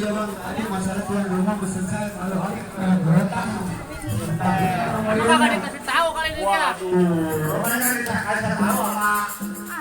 iya bang, tadi masalah tuan rumah selesai kalau berotak. Kagak dikasih tahu kali ini ya. Pokoknya dikasih tahu sama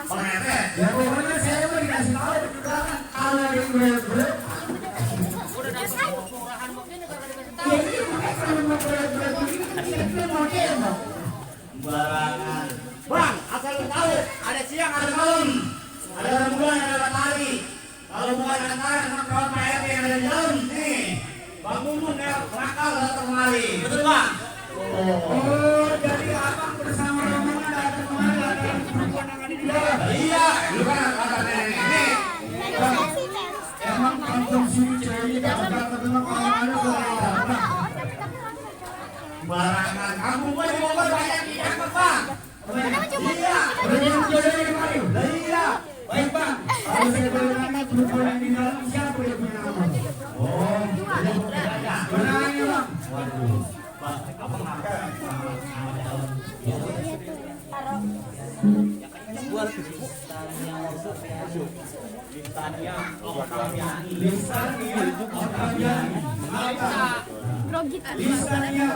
pengetek. Ya pokoknya saya mau dikasih tahu juga kan kalau yang berat. Udah dapat murahan begini kagak dikasih tahu. Ya ini bukan kalau mau berat begini kita mau demo. Barangan. Bang, asal lu tahu ada siang ada malam. Ada rembulan ada matahari. Kalau bukan antara sama kawan PRT yang ada di dalam nih. Bang Mumun ya nakal datang kemari. Betul bang? Oh, jadi abang bersama rombongan datang kemari ada perempuan yang ada di dalam. Iya, lu kan kata nenek ini. Emang konsumsi cewek dapat terdengar kalau ada orang. Barangan, kamu gua di Bogor banyak di Jakarta bang. Iya, berenang jodohnya kemari. Iya, baik bang. Kalau saya boleh nanya perempuan yang di dalam siapa yang punya nama? Oh, ini benarnya bang. Waduh, bang, abang makan sama dalam. Buat ibu. Listanya Oktaviani. Listanya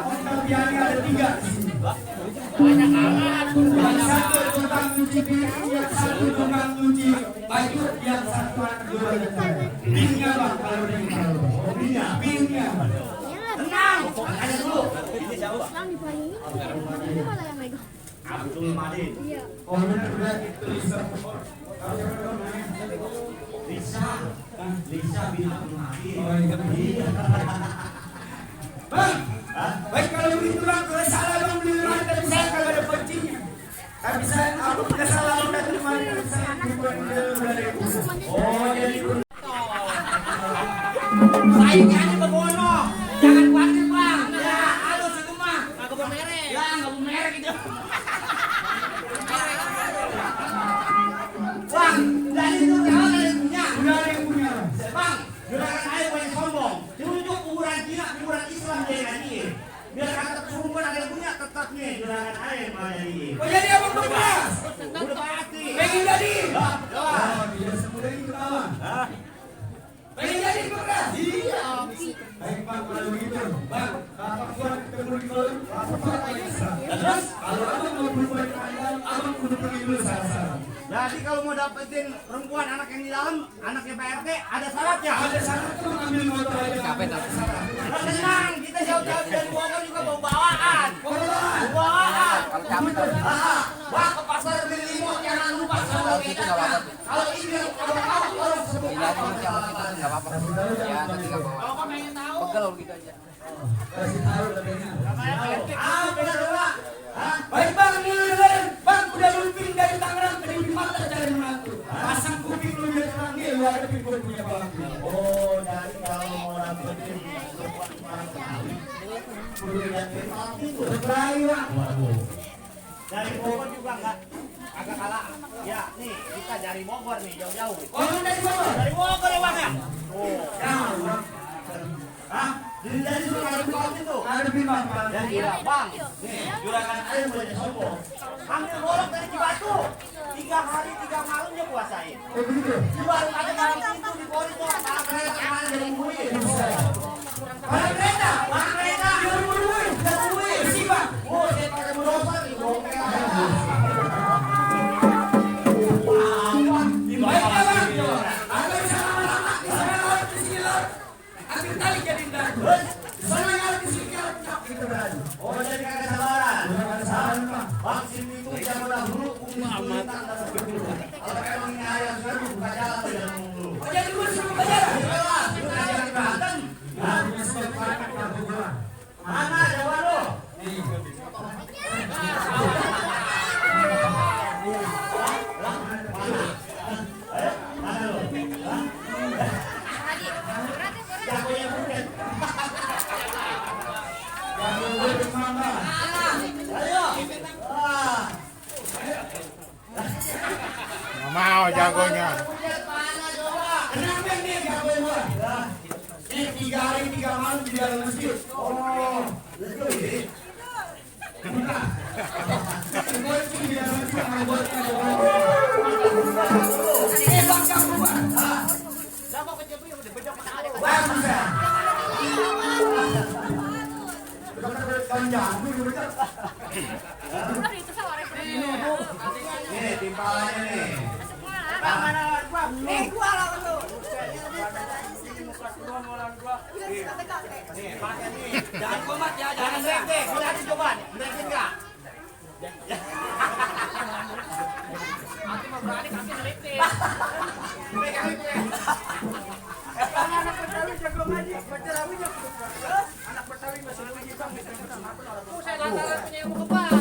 Oktaviani ada 3. Banyak amat. Yang satu tukang cuci piring, yang satu tukang cuci baju, yang satu anak dua. Bingnya bang, kalau bingnya. Bingnya. Tenang, ada dulu. Ini siapa? Yang dibayangin, ini malah yang megang. Abdul Madin. Iya. Oh benar itu Lisa. Lisa bin Abdul Madin. Oh iya. Bang, baik kalau begitu bang, kalau salah bang beli rumah dari saya kalau ada kuncinya. Tapi saya aku tidak salah udah terima dari saya bukan dari. Oh jadi. Saingnya aja bebono. Jangan khawatir bang. Ya, halus itu mah. Kagak mau merek. Ya, enggak mau merek gitu. Bang, dari itu jangan ada yang punya. Udah ada yang punya. Bang, juragan air banyak sombong. Diunjuk kuburan Cina, kuburan Islam dia lagi. Biar kata perempuan ada yang punya tetap nih juragan air banyak ini. Oh jadi abang bebas. Udah pasti. Pengen jadi. Oh, dia semudah itu kawan. Pengen jadi bebas. Iya. Baik bang, kalau begitu, bang, apa buat ketemu di kolam? Terus, kalau abang mau berubah di keadaan, abang kudu pergi dulu salah-salah. Jadi kalau mau dapetin perempuan anak yang di dalam, anaknya Pak RT, ada syaratnya? Ada syarat tuh ambil motor aja. Capek tak? Tenang, kita jauh-jauh dari Bogor juga bawa bawaan. Bawaan. Kalau capek tak? Bang, ke pasar beli limau, jangan lupa sama bedanya. Kalau ini abang orang sebut apa? Nggak apa-apa. Ya, nanti nggak apa-apa. Kalau pengen tahu. Pegel kalau gitu aja. Kasih tahu katanya. Benar Pak. Baik bang, ini bang udah lumping dari Tangerang ke di mata cari menantu. Pasang kuping lu biar terang nih, lu ada gue punya bang. Oh, jadi kalau mau dapetin perempuan kudu lihat itu berkelahi Pak. Waduh. Dari Bogor juga enggak agak kalah. Ya, nih kita dari Bogor nih jauh-jauh. Oh dari Bogor? Dari Bogor ya bang ya? Oh, jauh. Hah? Dari juga ada bang itu. Ada bang. Dan iya bang. Nih, juragan air boleh sombong. Ambil bolok dari Cibatu. 3 hari 3 malam dia puasain. Oh begitu. Baru ada kali itu di Bogor itu para kereta kemarin dari Bui. Para kereta, dia Bui, dari Bui. Si bang. Oh, saya pakai motor di Bogor. Baiknya bang, agar sama lama, sana laut di sini laut. Ambil tali jadi dagu. Sana laut di sini laut kita berani. Oh, jadi kagak sabaran. Kagak sabaran Bang. Vaksin itu zaman dahulu kumis kalau emang ini ayam sekarang buka jalan tidak dulu. Oh jadi gue suruh bayaran. Jelas, lu ngajarin Banten. Mana Jawa lo? Nggak mau jagonya. Kenapa ini jago gua? Ini 3 hari 3 malam di dalam masjid. Oh, betul ini. Gua di dalam masjid buat Bang, Nih timpalannya nih. Jangan komat ya, jangan rek. Sudah dicoba, berani enggak? Aku mau berani kaki rek. Anak Betawi jago ngaji, baca rawinya. Anak Betawi masih ngaji bang. Saya lantaran punya ilmu kebal.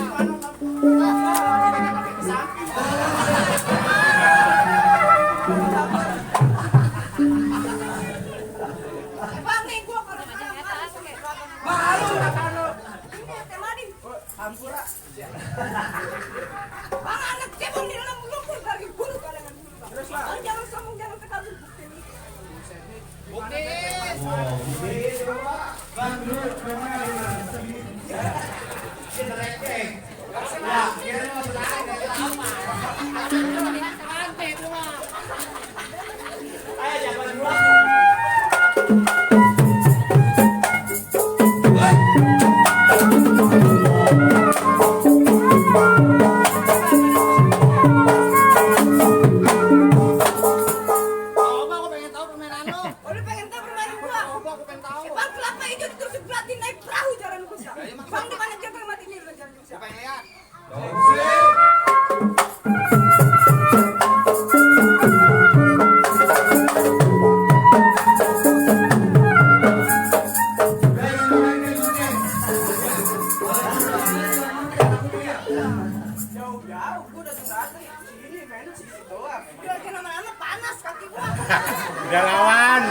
Udah lawan.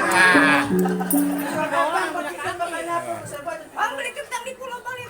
Bang beli kentang di Pulau Bali.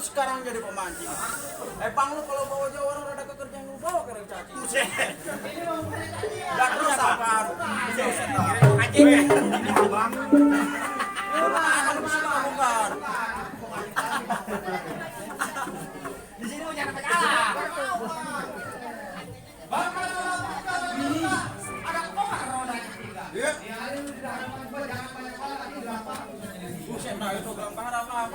sekarang jadi pemancing. Bang lu kalau bawa Jawa orang ada kekerjaan lu bawa ke caci. Buset. Enggak terus apaan? Buset. Anjing ya. Ini abang. Bukan. Di sini jangan kalah. Ada kok roda ketiga. Iya. Buset, nah itu gambar apa ya?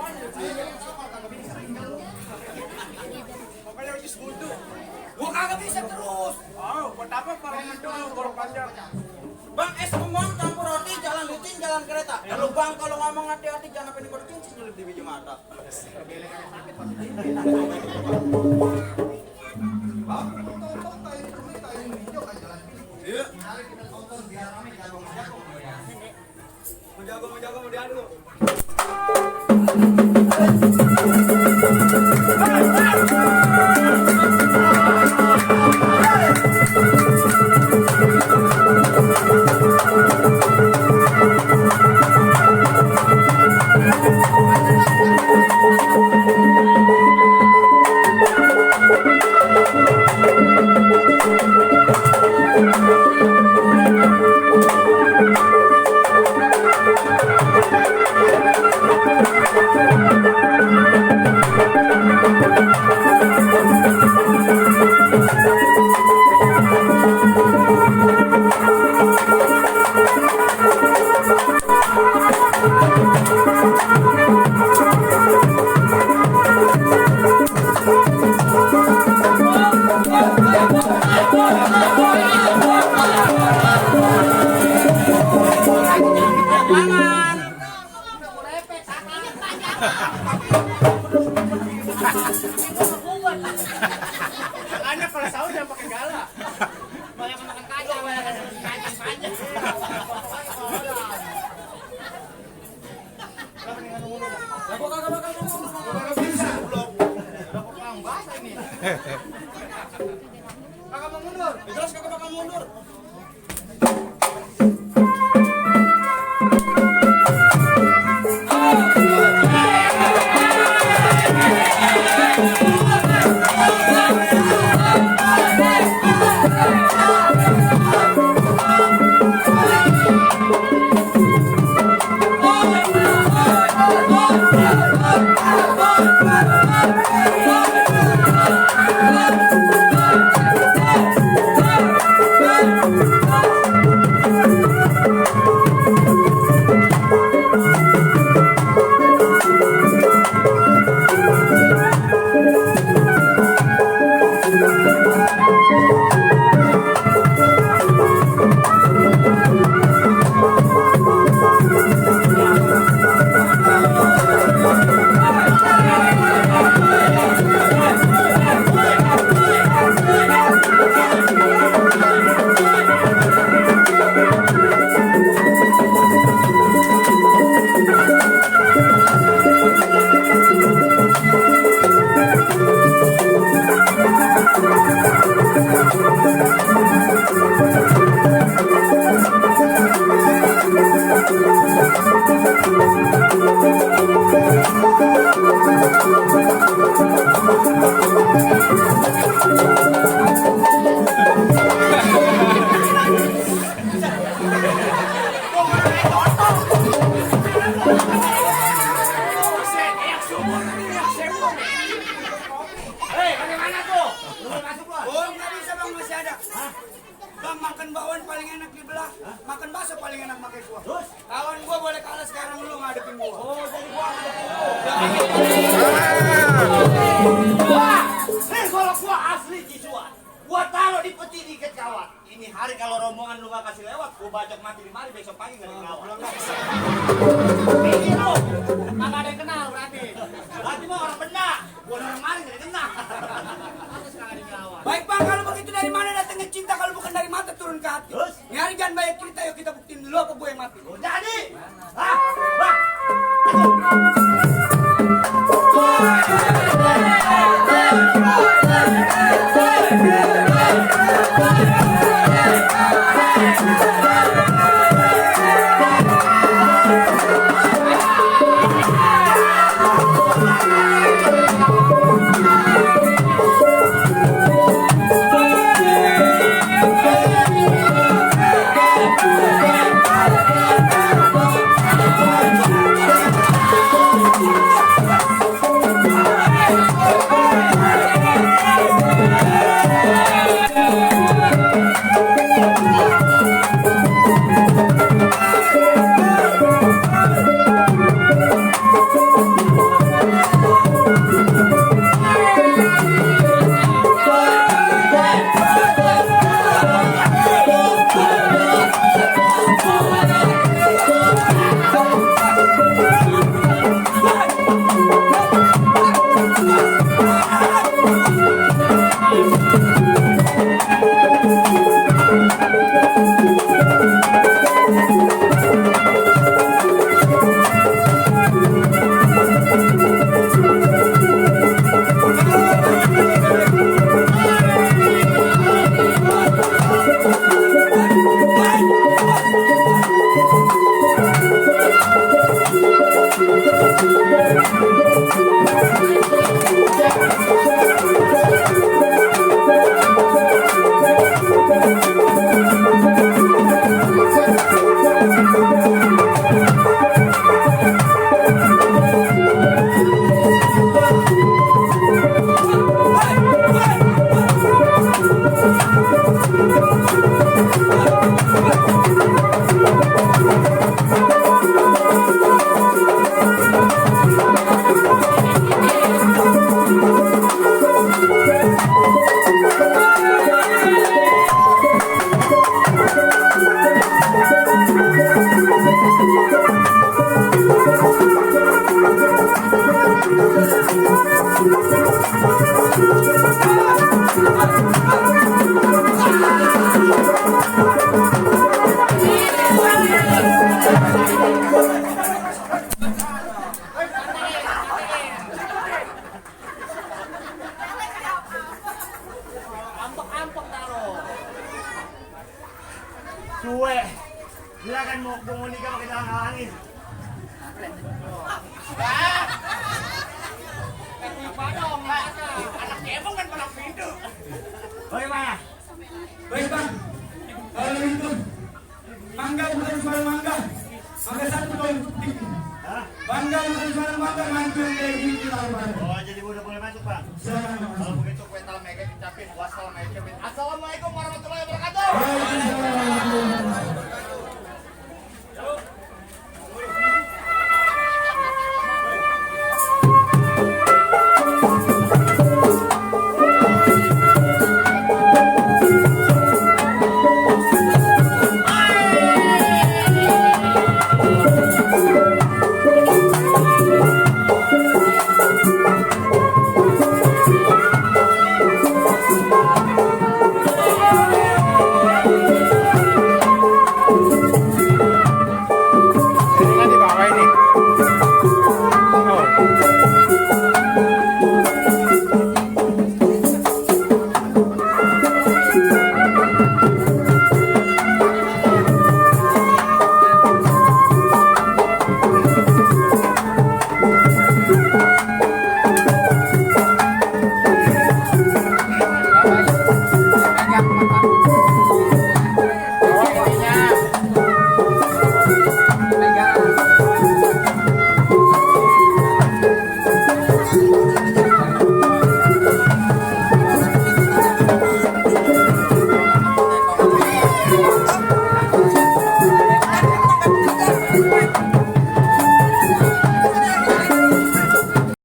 Pokoknya harus buntu. Gua kagak bisa terus. Oh, buat apa parang dulu gorong panjang. Bang, es kemon campur roti, jalan rutin, jalan kereta. Lalu bang, kalau ngomong hati-hati jangan sampai dikodokin nyelip di biji mata. Iya. Mau jago mau diadu. Makanya kalau sahur jangan pakai gala. Banyak makan kacang, banyak kacang panjang. Gua kagak bakal ngomong. Kagak bisa belum. Udah kurang bahasa ini. Kagak mau mundur. Jelas kagak bakal mundur. Hei, bagaimana tuh? Lu masuk gua. Oh, nggak bisa bang, masih ada. Bang, makan bakwan paling enak dibelah. Makan bakso paling enak pakai kuah. Terus? Kawan gua boleh kalah sekarang, lu ngadepin gua. Oh, jadi gua ngadepin lu. Nih, kalau gua asli Cisuan. Gua taruh di peti dikit kawan. Ini hari kalau rombongan lu gak kasih lewat, gua bacok mati di mari, besok pagi gak ada yang kawan. Pikir lu, kagak ada yang kenal berarti. Berarti mah orang benar. Gua orang mari gak ada yang kenal. Harus kagak ada yang kawan. Baik bang, kalau begitu dari mana datangnya cinta kalau bukan dari mata turun ke hati? Terus? Ini hari jangan banyak cerita, yuk kita buktiin dulu apa gue yang mati. Oh, jadi. Hah? Bang. Suwe. Silakan mau komunika pakai dalam halangin. Anak cebong kan palang pintu. Bagaimana? Baik bang, kalau itu mangga bukan suara mangga, mangga satu tahun putih. Hah? Mangga bukan suara mangga, mantul dari itu bang. Oh, jadi udah boleh masuk, Bang. Silakan bang. Kalau begitu kue talam mega dicapin. Wassalamualaikum. Assalamualaikum